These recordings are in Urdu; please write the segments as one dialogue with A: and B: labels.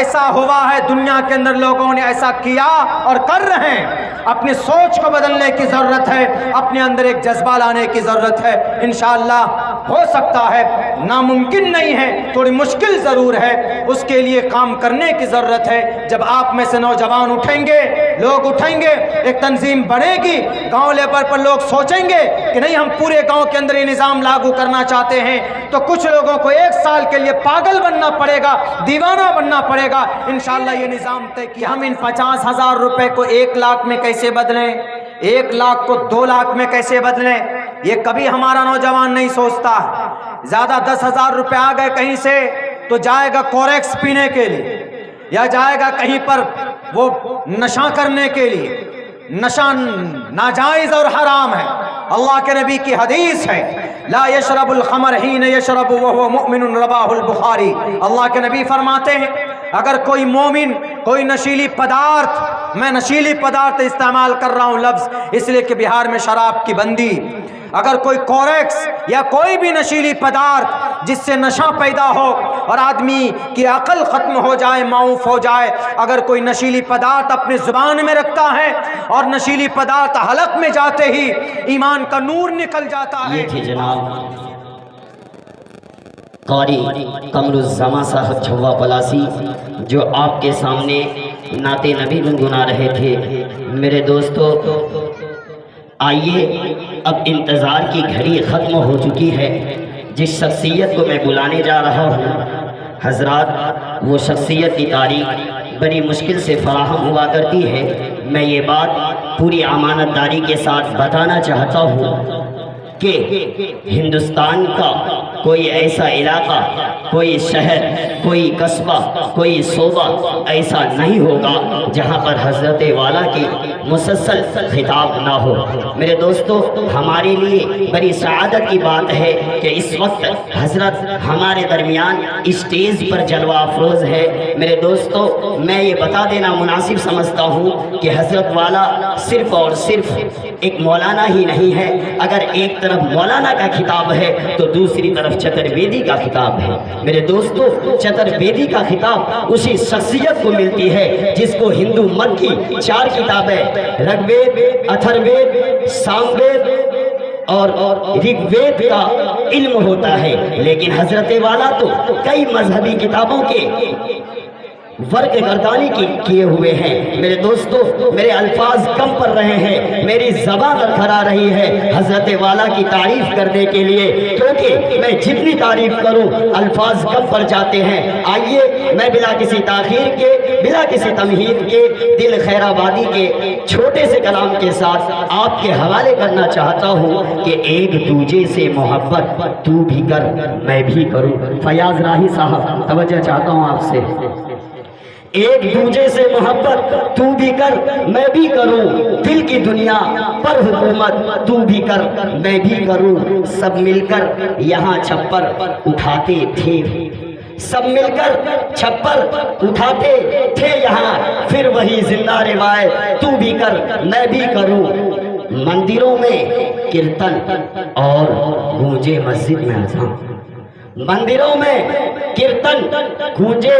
A: ایسا ہوا ہے دنیا کے اندر لوگوں نے ایسا کیا اور کر رہے ہیں. اپنی سوچ کو بدلنے کی ضرورت ہے, اپنے اندر ایک جذبہ لانے کی ضرورت ہے. انشاءاللہ ہو سکتا ہے, ناممکن نہیں ہے, تھوڑی مشکل ضرور ہے, اس کے لیے کام کرنے کی ضرورت ہے. جب آپ میں سے نوجوان اٹھیں گے, لوگ اٹھیں گے, ایک تنظیم بنے گی, گاؤں لیول پر لوگ سوچیں گے کہ نہیں ہم پورے گاؤں کے اندر یہ نظام لاگو کرنا چاہتے ہیں, تو کچھ لوگوں کو 1 سال کے لیے پاگل بننا پڑے گا, دیوانہ بننا پڑے گا. انشاءاللہ یہ نظام طے کیا. ہم ان 50,000 روپے کو 1 لاکھ میں کیسے بدلیں, 1 لاکھ کو 2 لاکھ میں کیسے بدلیں, یہ کبھی ہمارا نوجوان نہیں سوچتا. زیادہ 10,000 روپے آ گئے کہیں سے تو جائے گا کوریکس پینے کے لیے, یا جائے گا کہیں پر وہ نشہ کرنے کے لیے. نشہ ناجائز اور حرام ہے. اللہ کے نبی کی حدیث ہے, لا یشرب الخمر حین یشرب وهو مؤمن, رواہ البخاری. اللہ کے نبی فرماتے ہیں اگر کوئی مومن کوئی نشیلی پدارتھ, میں نشیلی پدارتھ استعمال کر رہا ہوں لفظ اس لیے کہ بہار میں شراب کی بندی, اگر کوئی کوریکس یا کوئی بھی نشیلی پدارتھ جس سے نشہ پیدا ہو اور آدمی کی عقل ختم ہو جائے, معوف ہو جائے, اگر کوئی نشیلی پدارتھ اپنے زبان میں رکھتا ہے اور نشیلی پدارتھ حلق میں جاتے ہی ایمان کا نور نکل جاتا ہے.
B: یہ تھے جناب قاری قمر الزمان صاحب جھوا پلاسی جو آپ کے سامنے نعت نبی گنگنا رہے تھے. میرے دوستو آئیے, اب انتظار کی گھڑی ختم ہو چکی ہے. جس شخصیت کو میں بلانے جا رہا ہوں حضرات, وہ شخصیت کی تاریخ بڑی مشکل سے فراہم ہوا کرتی ہے. میں یہ بات پوری امانت داری کے ساتھ بتانا چاہتا ہوں کہ ہندوستان کا کوئی ایسا علاقہ, کوئی شہر, کوئی قصبہ, کوئی صوبہ ایسا نہیں ہوگا جہاں پر حضرت والا کی مسلسل خطاب نہ ہو. میرے دوستو ہمارے لیے بڑی سعادت کی بات ہے کہ اس وقت حضرت ہمارے درمیان اسٹیج پر جلوہ افروز ہے. میرے دوستو میں یہ بتا دینا مناسب سمجھتا ہوں کہ حضرت والا صرف اور صرف ایک مولانا ہی نہیں ہے. اگر ایک طرف مولانا کا خطاب ہے تو دوسری طرف چترویدی کا خطاب ہے. میرے دوستو چترویدی کا خطاب اسی شخصیت کو ملتی ہے جس کو ہندو مت کی 4 کتابیں رگ وید, اتھر وید, سام وید اور رگ وید کا علم ہوتا ہے. لیکن حضرت والا تو کئی مذہبی کتابوں کے ورق گردانی کیے ہوئے ہیں. میرے دوستو میرے الفاظ کم پڑ رہے ہیں, میری زبان لڑکھڑا رہی ہے حضرت والا کی تعریف کرنے کے لیے, کیونکہ میں جتنی تعریف کروں الفاظ کم پڑ جاتے ہیں. آئیے میں بلا کسی تاخیر کے, بلا کسی تمہید کے, دل خیر آبادی کے چھوٹے سے کلام کے ساتھ آپ کے حوالے کرنا چاہتا ہوں کہ ایک دوجے سے محبت تو بھی کر میں بھی کروں. فیاض راہی صاحب توجہ چاہتا ہوں آپ سے. ایک دوجے سے محبت تو بھی کر میں بھی کروں, دل کی دنیا پر حکومت تو بھی کر میں بھی کروں. سب مل کر یہاں چھپر اٹھاتے تھے, سب مل کر چھپر اٹھاتے تھے یہاں, پھر وہی زندہ روایت تو بھی کر میں بھی کروں. مندروں میں کیرتن اور گونجے مسجد میں اذان, مندروں میں کیرتن گونجے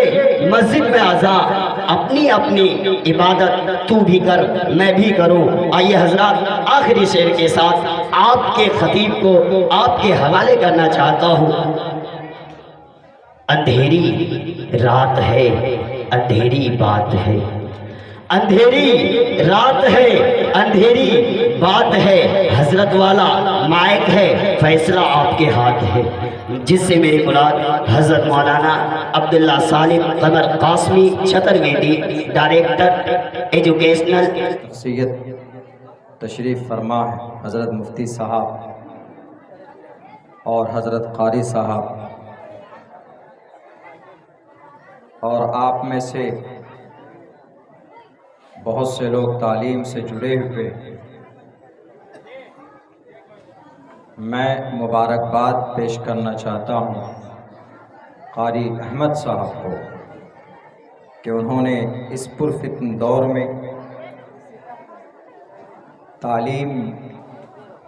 B: مسجد میں اذان, اپنی اپنی عبادت تو بھی کر میں بھی کروں. آئیے حضرات آخری شعر کے ساتھ آپ کے خطیب کو آپ کے حوالے کرنا چاہتا ہوں. اندھیری رات ہے, اندھیری بات ہے, اندھیری رات ہے, اندھیری بات ہے. حضرت والا مائک ہے, فیصلہ آپ کے ہاتھ ہے. جس سے میری مراد حضرت مولانا عبداللہ سالم قمر قاسمی چترویدی, ڈائریکٹر ایجوکیشنل
A: شخصیت تشریف فرما ہے, حضرت مفتی صاحب اور حضرت قاری صاحب, اور آپ میں سے بہت سے لوگ تعلیم سے جڑے ہوئے. میں مبارکباد پیش کرنا چاہتا ہوں قاری احمد صاحب کو کہ انہوں نے اس پرفتن دور میں تعلیم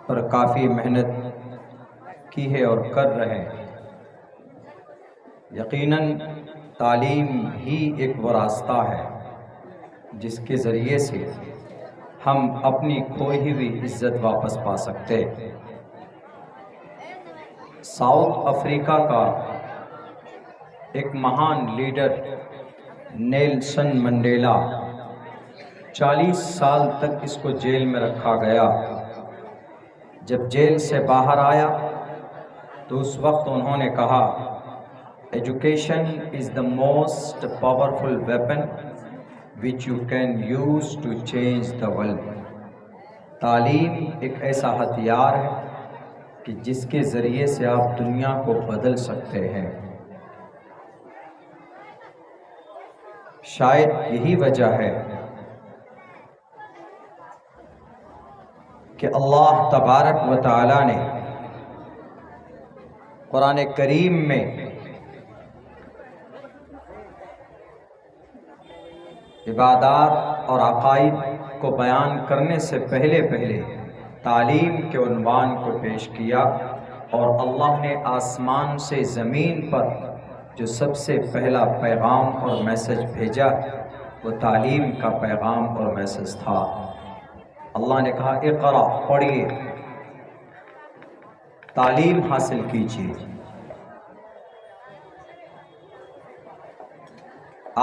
A: پر کافی محنت کی ہے اور کر رہے ہیں. یقیناً تعلیم ہی ایک وہ راستہ ہے جس کے ذریعے سے ہم اپنی کھوئی ہوئی عزت واپس پا سکتے۔ ساؤتھ افریقہ کا ایک مہان لیڈر نیلسن منڈیلا 40 سال تک اس کو جیل میں رکھا گیا۔ جب جیل سے باہر آیا تو اس وقت انہوں نے کہا education is the most powerful weapon which you can use to change the world۔ تعلیم ایک ایسا ہتھیار ہے کہ جس کے ذریعے سے آپ دنیا کو بدل سکتے ہیں۔ شاید یہی وجہ ہے کہ اللہ تبارک و تعالی نے قرآن کریم میں عبادات اور عقائد کو بیان کرنے سے پہلے تعلیم کے عنوان کو پیش کیا، اور اللہ نے آسمان سے زمین پر جو سب سے پہلا پیغام اور میسج بھیجا وہ تعلیم کا پیغام اور میسج تھا۔ اللہ نے کہا اقرا، پڑھیے، تعلیم حاصل کیجیے۔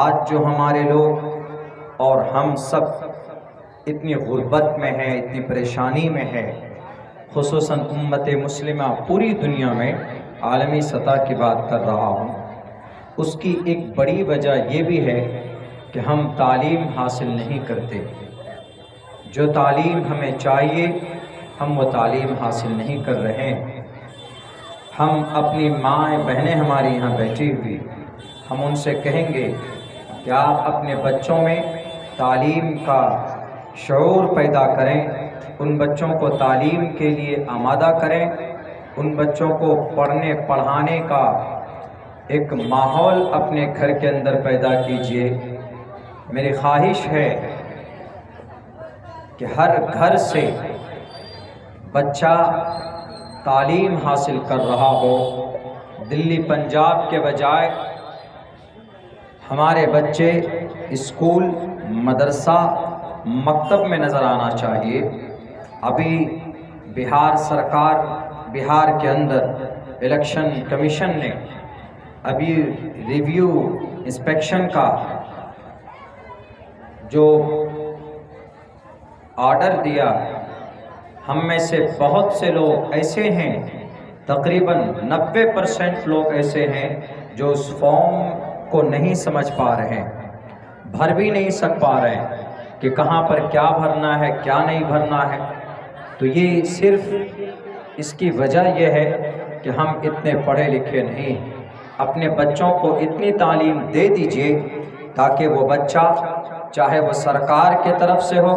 A: آج جو ہمارے لوگ اور ہم سب اتنی غربت میں ہیں، اتنی پریشانی میں ہیں، خصوصاً امت مسلمہ پوری دنیا میں، عالمی سطح کی بات کر رہا ہوں، اس کی ایک بڑی وجہ یہ بھی ہے کہ ہم تعلیم حاصل نہیں کرتے۔ جو تعلیم ہمیں چاہیے ہم وہ تعلیم حاصل نہیں کر رہے ہیں۔ ہم اپنی مائیں بہنیں ہماری یہاں بیٹھی ہوئی، ہم ان سے کہیں گے کہ آپ اپنے بچوں میں تعلیم کا شعور پیدا کریں، ان بچوں کو تعلیم کے لیے آمادہ کریں، ان بچوں کو پڑھنے پڑھانے کا ایک ماحول اپنے گھر کے اندر پیدا کیجیے۔ میری خواہش ہے کہ ہر گھر سے بچہ تعلیم حاصل کر رہا ہو۔ دلی پنجاب کے بجائے ہمارے بچے اسکول، مدرسہ، مکتب میں نظر آنا چاہیے۔ ابھی بہار سرکار، بہار کے اندر الیکشن کمیشن نے ابھی ریویو انسپیکشن کا جو آرڈر دیا، ہم میں سے بہت سے لوگ ایسے ہیں، تقریباً 90% لوگ ایسے ہیں جو اس فارم کو نہیں سمجھ پا رہے ہیں، بھر بھی نہیں سک پا رہے ہیں کہ کہاں پر کیا بھرنا ہے، کیا نہیں بھرنا ہے۔ تو یہ صرف اس کی وجہ یہ ہے کہ ہم اتنے پڑھے لکھے نہیں۔ اپنے بچوں کو اتنی تعلیم دے دیجئے تاکہ وہ بچہ، چاہے وہ سرکار کے طرف سے ہو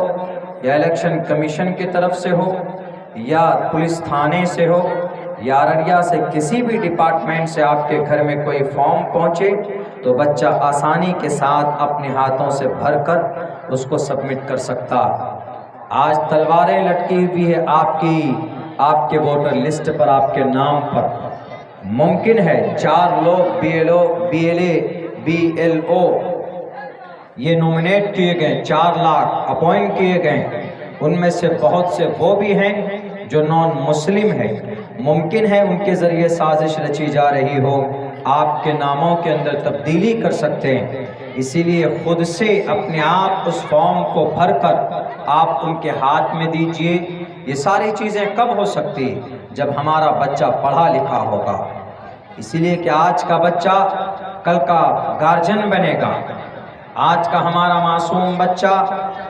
A: یا الیکشن کمیشن کی طرف سے ہو یا پولیس تھانے سے ہو یا ارریہ سے کسی بھی ڈپارٹمنٹ سے آپ کے گھر میں کوئی فارم پہنچے تو بچہ آسانی کے ساتھ اپنے ہاتھوں سے بھر کر اس کو سبمٹ کر سکتا۔ آج تلواریں لٹکی ہوئی ہے آپ کے ووٹر لسٹ پر، آپ کے نام پر۔ ممکن ہے 4 لوگ BLO BLA BLO یہ نومینیٹ کیے گئے، 4 لاکھ اپوائنٹ کیے گئے، ان میں سے بہت سے وہ بھی ہیں جو نان مسلم ہیں۔ ممکن ہے ان کے ذریعے سازش رچی جا رہی ہو، آپ کے ناموں کے اندر تبدیلی کر سکتے ہیں۔ اسی لیے خود سے اپنے آپ اس فارم کو بھر کر آپ ان کے ہاتھ میں دیجئے۔ یہ ساری چیزیں کب ہو سکتی؟ جب ہمارا بچہ پڑھا لکھا ہوگا۔ اسی لیے کہ آج کا بچہ کل کا گارجن بنے گا۔ آج کا ہمارا معصوم بچہ،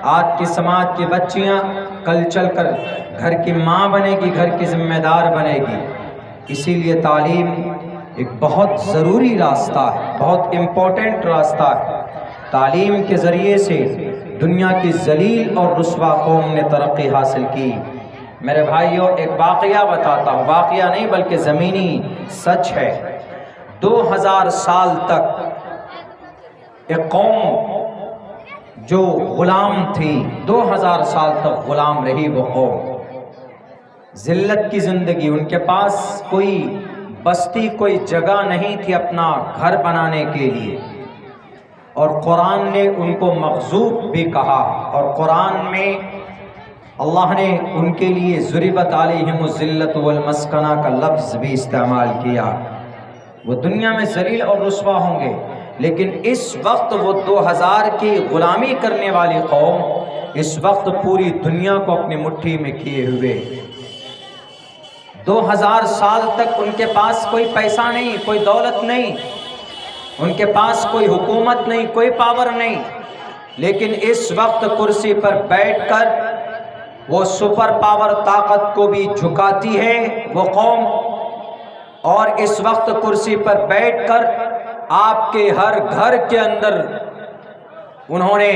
A: آج کی سماج کی بچیاں کل چل کر گھر کی ماں بنے گی، گھر کی ذمہ دار بنے گی۔ اسی لیے تعلیم ایک بہت ضروری راستہ ہے، بہت امپورٹنٹ راستہ ہے۔ تعلیم کے ذریعے سے دنیا کی ذلیل اور رسوا قوم نے ترقی حاصل کی۔ میرے بھائیوں، ایک واقعہ بتاتا ہوں، واقعہ نہیں بلکہ زمینی سچ ہے۔ 2000 سال تک ایک قوم جو غلام تھی، 2000 سال تک غلام رہی وہ قوم، ذلت کی زندگی، ان کے پاس کوئی بستی، کوئی جگہ نہیں تھی اپنا گھر بنانے کے لیے۔ اور قرآن نے ان کو مغضوب بھی کہا، اور قرآن میں اللہ نے ان کے لیے ضربت علیہم الذلۃ والمسکنہ کا لفظ بھی استعمال کیا۔ وہ دنیا میں ذلیل اور رسوا ہوں گے، لیکن اس وقت وہ 2000 کی غلامی کرنے والی قوم اس وقت پوری دنیا کو اپنی مٹھی میں کیے ہوئے، 2000 سال تک ان کے پاس کوئی پیسہ نہیں، کوئی دولت نہیں، ان کے پاس کوئی حکومت نہیں، کوئی پاور نہیں، لیکن اس وقت کرسی پر بیٹھ کر وہ سپر پاور طاقت کو بھی جھکاتی ہے وہ قوم، اور اس وقت کرسی پر بیٹھ کر آپ کے ہر گھر کے اندر انہوں نے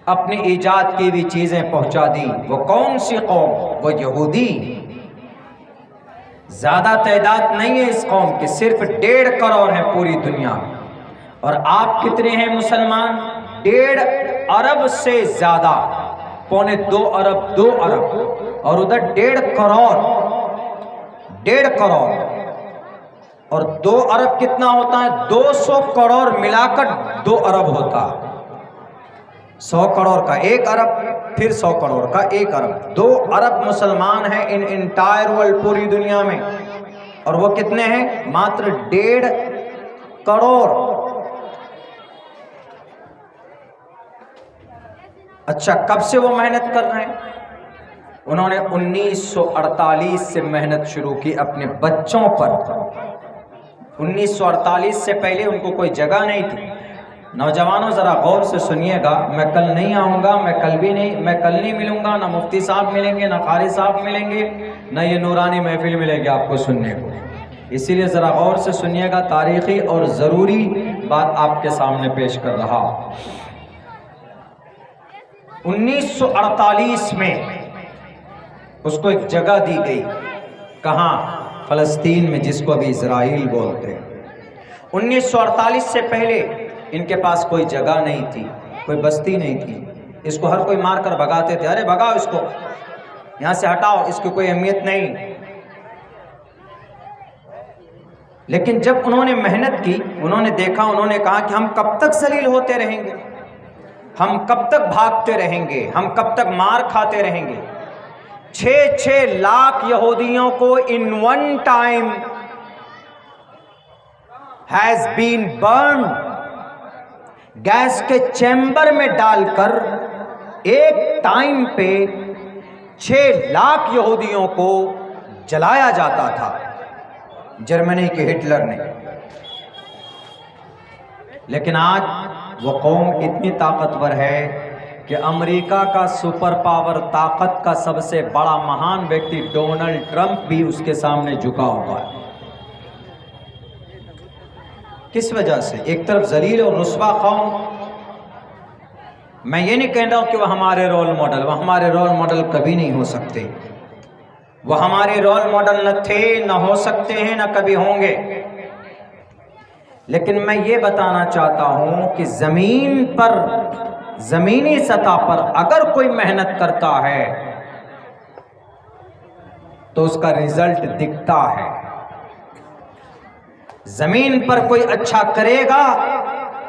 A: اپنی ایجاد کی بھی چیزیں پہنچا دی۔ وہ کون سی قوم؟ وہ یہودی۔ زیادہ تعداد نہیں ہے اس قوم کی، صرف 1.5 کروڑ ہے پوری دنیا میں، اور آپ کتنے ہیں مسلمان؟ 1.5 ارب سے زیادہ، 2.25 ارب، 2 ارب، اور ادھر 1.5 کروڑ، 1.5 کروڑ، اور 2 ارب کتنا ہوتا ہے؟ 200 کروڑ ملا کر 2 ارب ہوتا، 100 کروڑ کا 1 ارب، پھر 100 کروڑ کا 1 ارب، 2 ارب مسلمان ہیں ان انٹائر ورلڈ، پوری دنیا میں، اور وہ کتنے ہیں؟ ماتر 1.5 کروڑ۔ اچھا، کب سے وہ محنت کر رہے ہیں؟ انہوں نے 1948 سے محنت شروع کی اپنے بچوں پر۔ 1948 سے پہلے ان کو کوئی جگہ نہیں تھی۔ نوجوانوں ذرا غور سے سنیے گا، میں کل نہیں آؤں گا، میں کل نہیں ملوں گا، نہ مفتی صاحب ملیں گے، نہ قاری صاحب ملیں گے، نہ یہ نورانی محفل ملے گی آپ کو سننے کو، اسی لیے ذرا غور سے سنیے گا، تاریخی اور ضروری بات آپ کے سامنے پیش کر رہا۔ 1948 میں اس کو ایک جگہ دی گئی، کہاں؟ فلسطین میں، جس کو ابھی اسرائیل بولتے ہیں۔ 1948 سے پہلے ان کے پاس کوئی جگہ نہیں تھی، کوئی بستی نہیں تھی، اس کو ہر کوئی مار کر بھگاتے تھے، ارے بھگاؤ اس کو، یہاں سے ہٹاؤ، اس کی کوئی اہمیت نہیں۔ لیکن جب انہوں نے محنت کی، انہوں نے دیکھا، انہوں نے کہا کہ ہم کب تک ذلیل ہوتے رہیں گے، ہم کب تک بھاگتے رہیں گے، ہم کب تک مار کھاتے رہیں گے۔ 6 لاکھ یہودیوں کو in one time has been burned، gas کے چیمبر میں ڈال کر ایک ٹائم پہ 6 لاکھ یہودیوں کو جلایا جاتا تھا جرمنی کے ہٹلر نے۔ لیکن آج وہ قوم اتنی طاقتور ہے کہ امریکہ کا سپر پاور طاقت کا سب سے بڑا مہان ویکتی ڈونلڈ ٹرمپ بھی اس کے سامنے جھکا ہوا ہے۔ کس وجہ سے؟ ایک طرف ذلیل اور رسوا قوم، میں یہ نہیں کہہ رہا ہوں کہ وہ ہمارے رول ماڈل، وہ ہمارے رول ماڈل کبھی نہیں ہو سکتے، وہ ہمارے رول ماڈل نہ تھے، نہ ہو سکتے ہیں، نہ کبھی ہوں گے، لیکن میں یہ بتانا چاہتا ہوں کہ زمین پر، زمینی سطح پر اگر کوئی محنت کرتا ہے تو اس کا رزلٹ دکھتا ہے۔ زمین پر کوئی اچھا کرے گا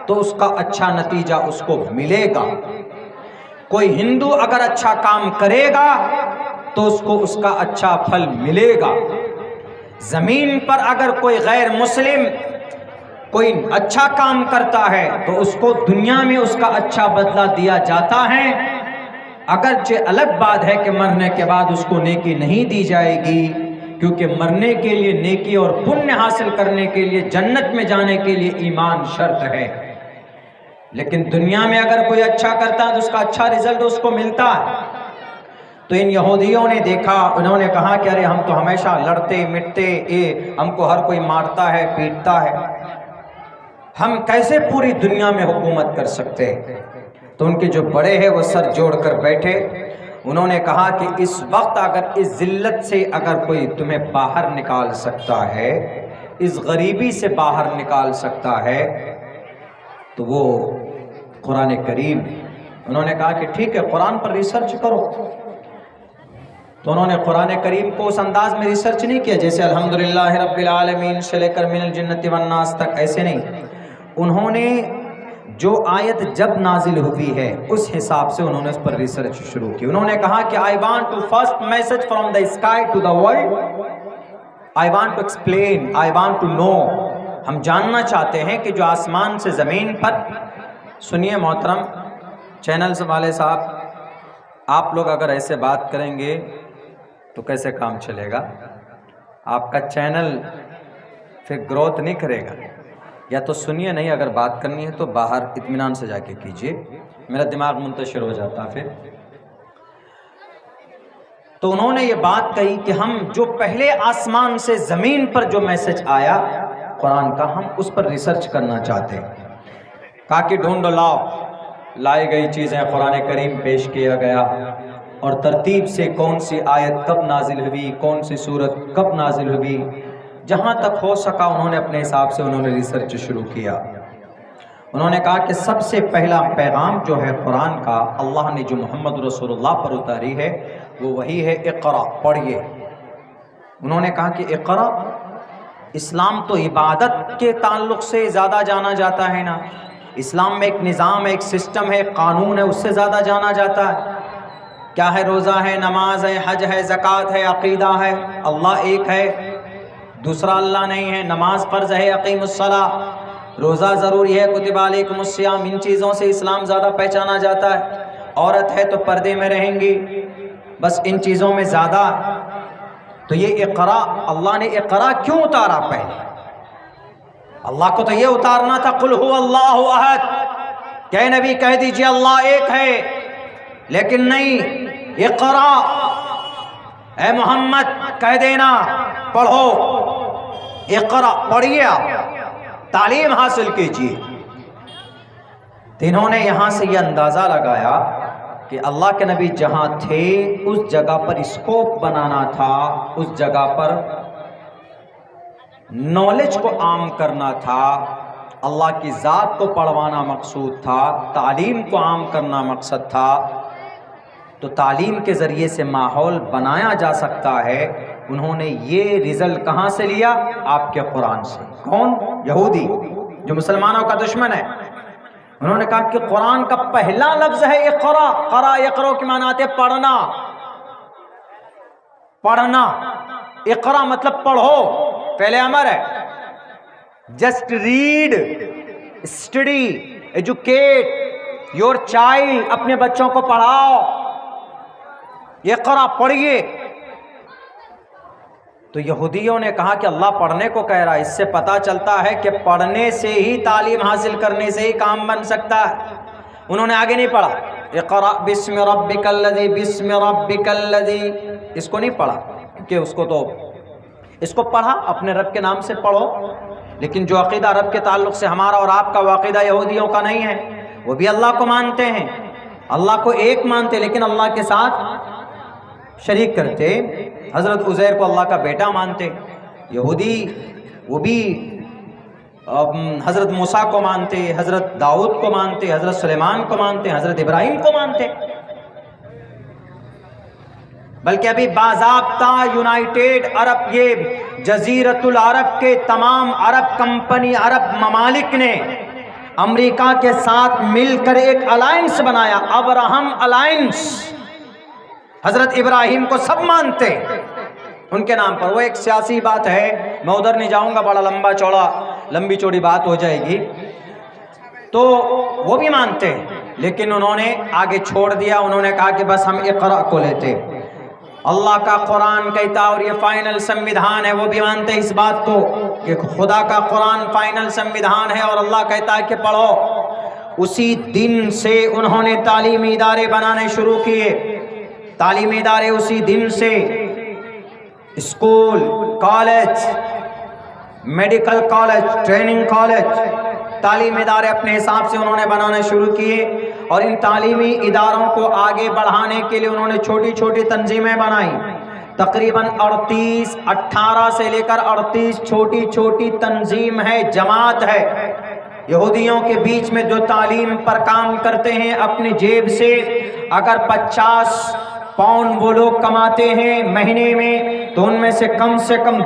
A: تو اس کا اچھا نتیجہ اس کو ملے گا۔ کوئی ہندو اگر اچھا کام کرے گا تو اس کو اس کا اچھا پھل ملے گا۔ زمین پر اگر کوئی غیر مسلم کوئی اچھا کام کرتا ہے تو اس کو دنیا میں اس کا اچھا بدلہ دیا جاتا ہے، اگرچہ الگ بات ہے کہ مرنے کے بعد اس کو نیکی نہیں دی جائے گی، کیونکہ مرنے کے لیے نیکی اور پنیہ حاصل کرنے کے لیے، جنت میں جانے کے لیے ایمان شرط ہے۔ لیکن دنیا میں اگر کوئی اچھا کرتا ہے تو اس کا اچھا رزلٹ اس کو ملتا ہے۔ تو ان یہودیوں نے دیکھا، انہوں نے کہا کہ ارے ہم تو ہمیشہ لڑتے مٹتے، ہم کو ہر کوئی مارتا ہے، پیٹتا ہے، ہم کیسے پوری دنیا میں حکومت کر سکتے ہیں؟ تو ان کے جو بڑے ہیں وہ سر جوڑ کر بیٹھے، انہوں نے کہا کہ اس وقت اگر اس ذلت سے اگر کوئی تمہیں باہر نکال سکتا ہے، اس غریبی سے باہر نکال سکتا ہے تو وہ قرآن کریم۔ انہوں نے کہا کہ ٹھیک ہے، قرآن پر ریسرچ کرو۔ تو انہوں نے قرآن کریم کو اس انداز میں ریسرچ نہیں کیا جیسے الحمدللہ رب العالمین سے لے کر من الجنت والناس تک، ایسے نہیں۔ انہوں نے جو آیت جب نازل ہوئی ہے اس حساب سے انہوں نے اس پر ریسرچ شروع کی. انہوں نے کہا کہ I want to first message from the sky to the world. I want to explain, I want to know. ہم جاننا چاہتے ہیں کہ جو آسمان سے زمین پر. سنیے محترم چینلز والے صاحب، آپ لوگ اگر ایسے بات کریں گے تو کیسے کام چلے گا؟ آپ کا چینل پھر گروتھ نہیں کرے گا. یا تو سنیے، نہیں اگر بات کرنی ہے تو باہر اطمینان سے جا کے کیجیے، میرا دماغ منتشر ہو جاتا پھر. تو انہوں نے یہ بات کہی کہ ہم جو پہلے آسمان سے زمین پر جو میسج آیا قرآن کا، ہم اس پر ریسرچ کرنا چاہتے ہیں. کہا کہ ڈھونڈ لاؤ، لائی گئی چیزیں قرآن کریم پیش کیا گیا، اور ترتیب سے کون سی آیت کب نازل ہوئی، کون سی سورت کب نازل ہوئی، جہاں تک ہو سکا انہوں نے اپنے حساب سے انہوں نے ریسرچ شروع کیا. انہوں نے کہا کہ سب سے پہلا پیغام جو ہے قرآن کا اللہ نے جو محمد رسول اللہ پر اتاری ہے وہ وہی ہے اقرا، پڑھیے. انہوں نے کہا کہ اقرا، اسلام تو عبادت کے تعلق سے زیادہ جانا جاتا ہے نا، اسلام میں ایک نظام ہے، ایک سسٹم ہے، قانون ہے، اس سے زیادہ جانا جاتا ہے. کیا ہے؟ روزہ ہے، نماز ہے، حج ہے، زکوٰۃ ہے، عقیدہ ہے. اللہ ایک ہے، دوسرا اللہ نہیں ہے. نماز فرض ہے، اقیم الصلاۃ. روزہ ضروری ہے، کتب علیکم الصیام. ان چیزوں سے اسلام زیادہ پہچانا جاتا ہے. عورت ہے تو پردے میں رہیں گی، بس ان چیزوں میں زیادہ. تو یہ اقرا، اللہ نے اقرا کیوں اتارا؟ پہلے اللہ کو تو یہ اتارنا تھا قل هو اللہ احد، کہ اے نبی کہہ دیجئے اللہ ایک ہے. لیکن نہیں، اقرا، اے محمد کہہ دینا پڑھو. اقرا، پڑھیے، آپ تعلیم حاصل کیجیے. تو انہوں نے یہاں سے یہ اندازہ لگایا کہ اللہ کے نبی جہاں تھے اس جگہ پر اسکوپ بنانا تھا، اس جگہ پر نالج کو عام کرنا تھا، اللہ کی ذات کو پڑھوانا مقصود تھا، تعلیم کو عام کرنا مقصد تھا. تو تعلیم کے ذریعے سے ماحول بنایا جا سکتا ہے. انہوں نے یہ رزلٹ کہاں سے لیا؟ آپ کے قرآن سے. کون؟ یہودی جو مسلمانوں کا دشمن ہے. انہوں نے کہا کہ قرآن کا پہلا لفظ ہے اقرا. قرا یقرا کے معنی آتے پڑھنا، پڑھنا. اقرا مطلب پڑھو، پہلے امر ہے. Just read, study, educate your child. اپنے بچوں کو پڑھاؤ. اقرا، پڑھیے. تو یہودیوں نے کہا کہ اللہ پڑھنے کو کہہ رہا ہے. اس سے پتہ چلتا ہے کہ پڑھنے سے ہی، تعلیم حاصل کرنے سے ہی کام بن سکتا ہے. انہوں نے آگے نہیں پڑھا اقرا بسم ربک الذی، بسم ربک الذی، اس کو نہیں پڑھا کہ اس کو پڑھا اپنے رب کے نام سے پڑھو. لیکن جو عقیدہ رب کے تعلق سے ہمارا اور آپ کا، وہ عقیدہ یہودیوں کا نہیں ہے. وہ بھی اللہ کو مانتے ہیں، اللہ کو ایک مانتے، لیکن اللہ کے ساتھ شریک کرتے. حضرت عزیر کو اللہ کا بیٹا مانتے. یہودی وہ بھی حضرت موسیٰ کو مانتے، حضرت داؤد کو مانتے، حضرت سلیمان کو مانتے، حضرت ابراہیم کو مانتے. بلکہ ابھی باضابطہ یونائٹیڈ عرب، یہ جزیرۃ العرب کے تمام عرب کمپنی، عرب ممالک نے امریکہ کے ساتھ مل کر ایک الائنس بنایا، ابراہم الائنس. حضرت ابراہیم کو سب مانتے ان کے نام پر. وہ ایک سیاسی بات ہے، میں ادھر نہیں جاؤں گا، بڑا لمبی چوڑی بات ہو جائے گی. تو وہ بھی مانتے، لیکن انہوں نے آگے چھوڑ دیا. انہوں نے کہا کہ بس ہم اقرا کو لیتے. اللہ کا قرآن کہتا اور یہ فائنل سموِدھان ہے. وہ بھی مانتے اس بات کو کہ خدا کا قرآن فائنل سموِدھان ہے اور اللہ کہتا ہے کہ پڑھو. اسی دن سے انہوں نے تعلیمی ادارے بنانے شروع کیے. تعلیمی ادارے اسی دن سے، school, college, medical college, training college, تعلیمی ادارے اپنے حساب سے انہوں نے بنانے شروع کیے. اور ان تعلیمی اداروں کو آگے بڑھانے کے لیے انہوں نے چھوٹی چھوٹی تنظیمیں بنائی. تقریباً 18 سے لے کر 38 چھوٹی چھوٹی تنظیم ہے، جماعت ہے. یہودیوں کے بیچ میں جو تعلیم پر کام کرتے ہیں اپنی جیب سے. اگر 50 پاؤنڈ وہ لوگ کماتے ہیں مہینے میں، تو ان میں سے کم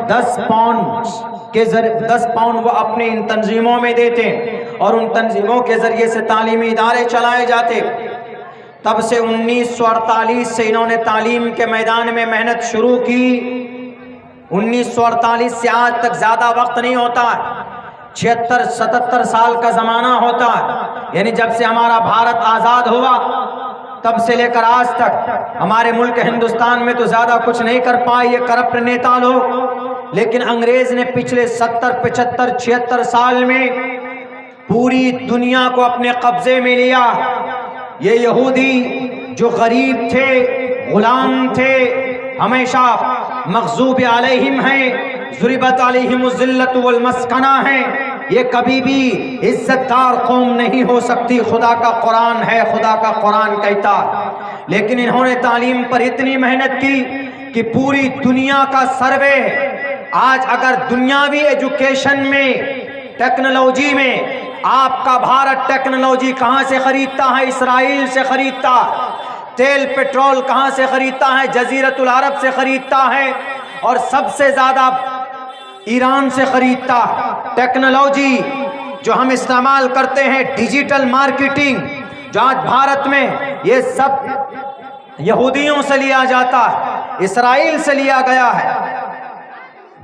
A: 10 پاؤنڈ کے ذریعے 10 پاؤنڈ وہ اپنے ان تنظیموں میں دیتے اور ان تنظیموں کے ذریعے سے تعلیمی ادارے چلائے جاتے۔ تب سے 1948 سے انہوں نے تعلیم کے میدان میں محنت شروع کی۔ 1948 سے آج تک زیادہ وقت نہیں ہوتا، 76-77 سال کا زمانہ ہوتا ہے، یعنی جب سے ہمارا بھارت آزاد ہوا تب سے لے کر آج تک ہمارے ملک ہندوستان میں تو زیادہ کچھ نہیں کر پائے یہ کرپٹ نیتا لوگ، لیکن انگریز نے پچھلے 70 75 76 سال میں پوری دنیا کو اپنے قبضے میں لیا۔ یہ یہودی جو غریب تھے، غلام تھے، ہمیشہ مغضوب علیہم ہیں، ضربت علیہم الذلۃ والمسکنہ ہیں، یہ کبھی بھی عزت دار قوم نہیں ہو سکتی۔ خدا کا قرآن ہے، خدا کا قرآن کہتا۔ لیکن انہوں نے تعلیم پر اتنی محنت کی کہ پوری دنیا کا سروے، آج اگر دنیاوی ایجوکیشن میں، ٹیکنالوجی میں آپ کا بھارت ٹیکنالوجی کہاں سے خریدتا ہے؟ اسرائیل سے خریدتا۔ تیل پیٹرول کہاں سے خریدتا ہے؟ جزیرۃ العرب سے خریدتا ہے، اور سب سے زیادہ ایران سے خریدتا۔ ٹیکنالوجی جو ہم استعمال کرتے ہیں، ڈیجیٹل مارکیٹنگ جو آج بھارت میں، یہ سب یہودیوں سے لیا جاتا ہے، اسرائیل سے لیا گیا ہے۔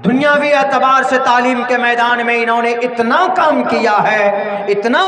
A: دنیاوی اعتبار سے تعلیم کے میدان میں انہوں نے اتنا کام کیا ہے، اتنا